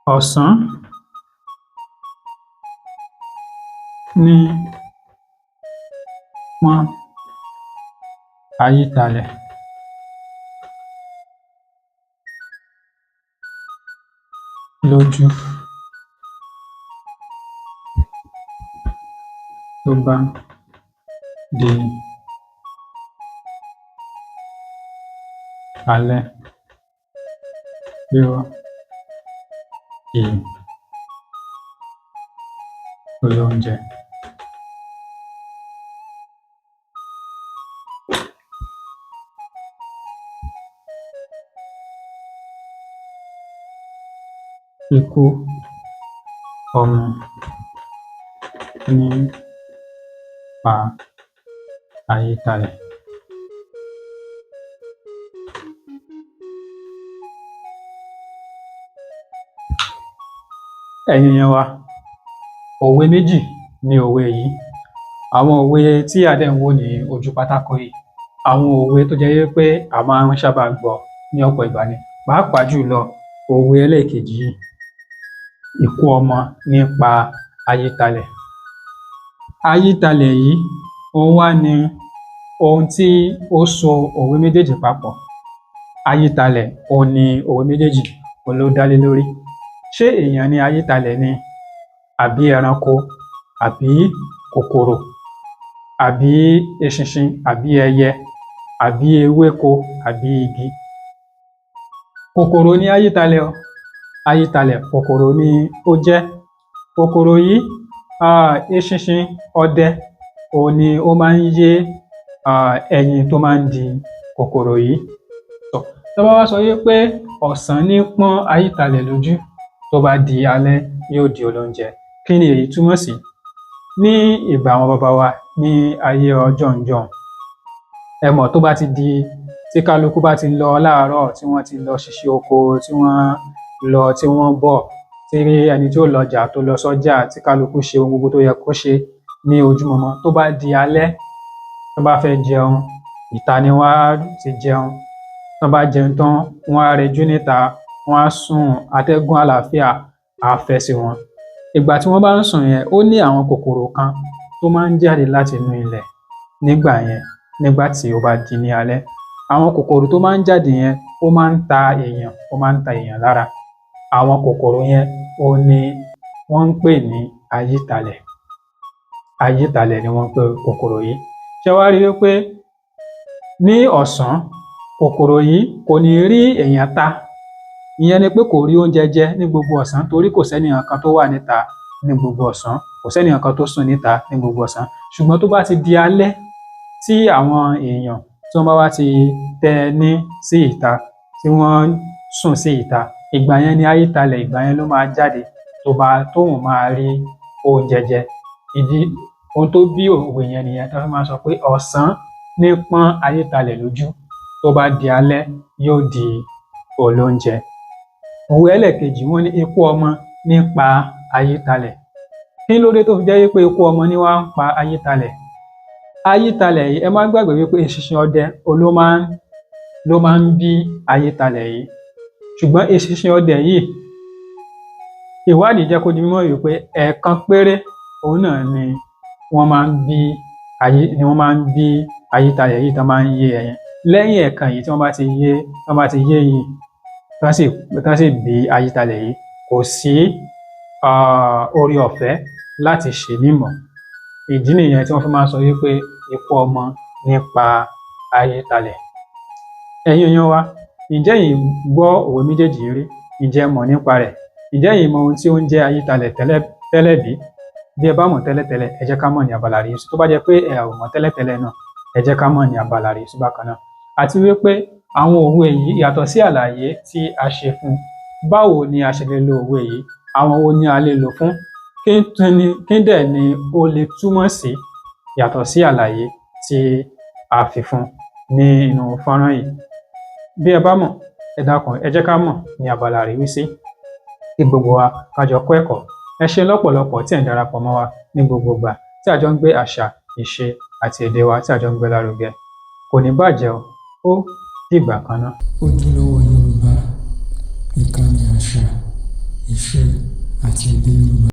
Ọ̀sán ní pọ́n ayíkalẹ̀ lójú tó bá di alẹ́ yóò di olóúnjẹ. Ikú ọmọ ní pa ayíkalẹ̀. Ẹ̀yin èèyàn wa, òwe méjì ni òwe yìí. Àwọn òwe tí a dẹ̀ ń wò ní ojú pátákó yìí, àwọn òwe tó jẹ́ wípé a máa ń sábà gbọ́ ní ọ̀pọ̀ ìgbà ni. Pàápàá jùlọ òwe ẹlẹ́ẹ̀kejì yìí, ikú ọmọ ní pa ayíkalẹ̀. Ayíkalẹ̀ yìí òun wá ní ohun tí ó so òwe méjèèjì papọ̀. Ayíkalẹ̀ òun ni òwe méjèèjì òun ló dá lé lórí. Ṣé èèyàn ni ayíkalẹ̀ ni, àbí ẹranko, àbí kòkòrò, àbí eṣinṣin, àbí ẹyẹ, àbí ewéko, àbí igi? Kòkòrò ni ayíkalẹ̀ o. Ayíkalẹ̀ kòkòrò ni ó jẹ́. Kòkòrò yìí eṣinṣin ọdẹ òun ni ó máa ń yé ẹyin tó máa ń di kòkòrò yìí. Tá bá wá sọ wípé ọ̀sán ní pọ́n ayíkalẹ̀ lójú, tó bá di alẹ́ yóò di olóúnjẹ. Kí ni èyí túmọ̀ sí? Ní ìgbà àwọn baba wa ní ayé ọjọ́unjọ́un, ẹ mọ̀ tó bá ti di tí kálukú bá ti lọ láàárọ̀, tí wọ́n ti lọ ṣiṣẹ́ oko, tí wọ́n lọ tí wọ́n bọ̀, tí ẹni tí ó lọjà tó lọ sọ́jà, tí kálukú ṣe ohun gbogbo tó yẹ kó ṣe ní ojúmọmọ, tó bá di alẹ́, tó bá fẹ́ jẹun, ìta ni wọ́n á ti jẹun. Tán bá jẹun tán, wọ́n á rẹjú níta, wọ́n á sùn, atẹ́gùn àlàáfíà á fẹ́ sí wọn. Ìgbà tí wọ́n bá ń sùn yẹn, ó ní àwọn kòkòrò kan tó máa ń jáde láti inú ilẹ̀ nígbà yẹn, nígbà tí ó bá di ní alẹ́. Àwọn kòkòrò tó máa ń jáde yẹn ó máa ń ta èèyàn lára. Àwọn kòkòrò yẹn òun ni wọ́n ń pè ní ayíkalẹ̀. Ayíkalẹ̀ ni wọ́n ń pè kòkòrò yìí. Ṣé wá rí wípé ní ọ̀sán, kòkòrò yìí kò ní rí èèyàn ta. Ìyẹn ni pé kò rí oúnjẹ jẹ ní gbogbo ọ̀sán, torí kò sẹ́ni kankan tó wà níta ní gbogbo ọ̀sán, kò sẹ́ni kankan tó sùn níta ní gbogbo ọ̀sán. Ṣùgbọ́n tó bá ti di alẹ́, tí àwọn èèyàn tí wọ́n bá wá ti tẹní sí ìta, tí wọ́n sùn sí ìta, ìgbà yẹn ni ayíkalẹ̀, ìgbà yẹn ló máa jáde tóun máa rí oúnjẹ jẹ. Ohun tó bí òwe yẹn nìyẹn, tí wọ́n fi máa ń sọ pé ọ̀sán ní pọ́n ayíkalẹ̀ lójú, tó bá di alẹ́ yóò di olóúnjẹ. Òwe ẹlẹ́ẹ̀kejì wọ́n ní ikú ọmọ ní pa ayíkalẹ̀. Kí ló dé tó fi jẹ́ wípé ikú ọmọ ní wá ń pa ayíkalẹ̀? Ayíkalẹ̀ yìí, ẹ má gbàgbé wípé eṣinṣin ọdẹ ló máa ń bí ayíkalẹ̀ yìí. Ṣùgbọ́n eṣinṣin ọdẹ yìí, ìwádìí jẹ́ kó di mímọ̀ wípé ẹ̀ẹ̀kan péré òun náà ni wọ́n máa ń bí ayíkalẹ̀ yìí, tán máa ń yé ẹyin. Lẹ́yìn ẹ̀ẹ̀kan yìí tí wọ́n bá ti yé yìí, tán sì bí ayíkalẹ̀ yìí, kò sí oore ọ̀fẹ́ láti ṣèmí mọ́. Ìdí nìyẹn tí wọ́n fi máa ń sọ wípé ikú ọmọ ní pa ayíkalẹ̀. Ẹ̀yin èèyàn wa, ǹjẹ́ ẹ̀yin gbọ́ òwe méjèèjì rí? Ǹjẹ́ ẹ mọ̀ nípa rẹ̀? Ǹjẹ́ ẹ̀yin mọ ohun tí ó ń jẹ́ ayíkalẹ̀ tẹ́lẹ̀ bí? Bí ẹ bá mọ̀ tẹ́lẹ̀tẹ́lẹ̀, ẹ jẹ́ ká mọ̀ ní abala àríyìísí. Tó bá jẹ́ pé ẹ ò mọ̀ tẹ́lẹ̀tẹ́lẹ̀ náà, ẹ jẹ́ ká mọ̀ ní abala àríyìísí bákan náà. Àti wípé àwọn òwe yìí, yàtọ̀ sí àlàyé tí a ṣe fún, báwo ni a ṣe lè lo òwe yìí? Àwọn wo ni a lè lò fún? Kí dẹ̀ ni ó lè túmọ̀ sí yàtọ̀ sí àlàyé tí a fi fún ní inú fọ́nrán yìí? Bí ẹ bá mọ̀, ẹ dákun ẹ jẹ́ ká mọ̀ ní abala àríwísí, kí gbogbo wa ká jọ kọ́ ẹ̀kọ́. Ẹ ṣé lọ́pọ̀lọpọ̀ tí ẹ̀ ń darapọ̀ mọ́ wa ní gbogbo ìgbà tí a jọ ń gbé àṣà, ìṣe àti èdè wa tí a jọ ń gbé lárugẹ. Kò ní bàjẹ́ o, ó dìgbà kan náà. Ojúlówó Yorùbá, ìkànnì àṣà, ìṣe. iṣẹ́ àti èdè Yorùbá.